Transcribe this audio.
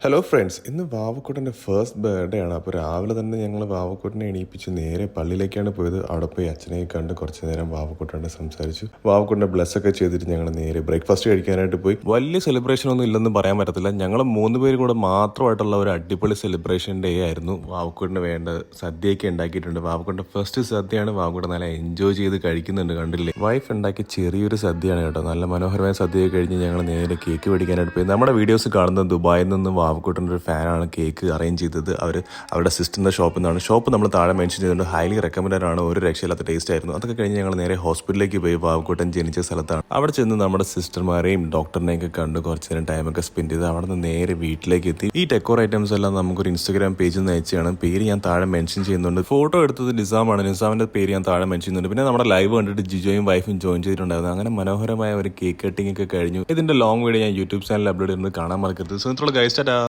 Hello friends, ഇന്ന് വാവക്കുട്ടൻ്റെ first birthday ആണ്. അപ്പോൾ രാവിലെ തന്നെ ഞങ്ങൾ വാവക്കുട്ടനെ എണീപ്പിച്ച് നേരെ പള്ളിയിലേക്കാണ് പോയത്. അവിടെ പോയി അച്ഛനെ കണ്ട് കുറച്ച് നേരം വാവക്കുട്ടനോട് സംസാരിച്ചു. വാവക്കുട്ടൻ്റെ ബ്ലസ് ഒക്കെ ചെയ്തിട്ട് ഞങ്ങൾ നേരെ ബ്രേക്ക്ഫാസ്റ്റ് കഴിക്കാനായിട്ട് പോയി. വലിയ സെലിബ്രേഷൻ ഒന്നും ഇല്ലെന്ന് പറയാൻ പറ്റത്തില്ല. ഞങ്ങൾ 3 പേര് കൂടെ മാത്രമായിട്ടുള്ള ഒരു അടിപൊളി സെലിബ്രേഷൻ ഡേ ആയിരുന്നു. വാവക്കുട്ടന് വേണ്ട സദ്യയൊക്കെ ഉണ്ടാക്കിയിട്ടുണ്ട്. വാവക്കുട്ടൻ്റെ ഫസ്റ്റ് സദ്യയാണ്. വാവക്കുട്ടൻ നല്ല എൻജോയ് ചെയ്ത് കഴിക്കുന്നുണ്ട്, കണ്ടില്ലേ. വൈഫ് ഉണ്ടാക്കിയ ചെറിയൊരു സദ്യയാണ് കേട്ടോ. നല്ല മനോഹരമായ സദ്യയൊക്കെ കഴിഞ്ഞ് ഞങ്ങൾ നേരെ കേക്ക് മേടിക്കാനായിട്ട് പോയി. നമ്മുടെ വീഡിയോസ് കാണുന്നത് ദുബായിൽ നിന്നും വാവക്കുട്ടൻ്റെ ഒരു ഫാനാണ് കേക്ക് അറേഞ്ച് ചെയ്തത്. അവരുടെ സിസ്റ്ററിൻ്റെ ഷോപ്പിൽ നിന്നാണ്. ഷോപ്പ് നമ്മൾ താഴെ മെൻഷൻ ചെയ്തുകൊണ്ട് ഹൈലി റെക്കമെൻഡഡ് ആണ്. ഒരു രക്ഷയില്ലാത്ത ടേസ്റ്റ് ആയിരുന്നു. അതൊക്കെ കഴിഞ്ഞ് ഞങ്ങൾ നേരെ ഹോസ്പിറ്റലിലേക്ക് പോയി. വാവക്കുട്ടൻ ജനിച്ച സ്ഥലത്താണ്. അവിടെ ചെന്ന് നമ്മുടെ സിസ്റ്റർമാരെയും ഡോക്ടറിനെയൊക്കെ കണ്ട് കുറച്ച് നേരം ടൈമൊക്കെ സ്പെൻഡ് ചെയ്ത് അവിടെ നിന്ന് നേരെ വീട്ടിലേക്ക് എത്തി. ഈ ഡെക്കോർ ഐറ്റംസ് എല്ലാം നമുക്കൊരു ഇൻസ്റ്റാഗ്രാം പേജിൽ നിന്ന് അയച്ചാണ്. പേര് ഞാൻ താഴെ മെൻഷൻ ചെയ്യുന്നുണ്ട്. ഫോട്ടോ എടുത്തത് നിസാമാണ്. നിസാമിൻ്റെ പേര് ഞാൻ താഴെ മെൻഷൻ ചെയ്യുന്നുണ്ട്. പിന്നെ നമ്മുടെ ലൈവ് കണ്ടിട്ട് ജിജോയും വൈഫും ജോയിൻ ചെയ്തിട്ടുണ്ടായിരുന്നു. അങ്ങനെ മനോഹരമായ ഒരു കേക്ക് കട്ടിംഗ് ഒക്കെ കഴിഞ്ഞു. ഇതിന്റെ ലോങ് വീഡിയോ ഞാൻ യൂട്യൂബ് ചാനലിൽ അപ്ലോഡ് ചെയ്യുന്നത് കാണാൻ മറക്കരുത്. സോ ഇത്രയുള്ള ഗൈസ് ടാറ്റാ.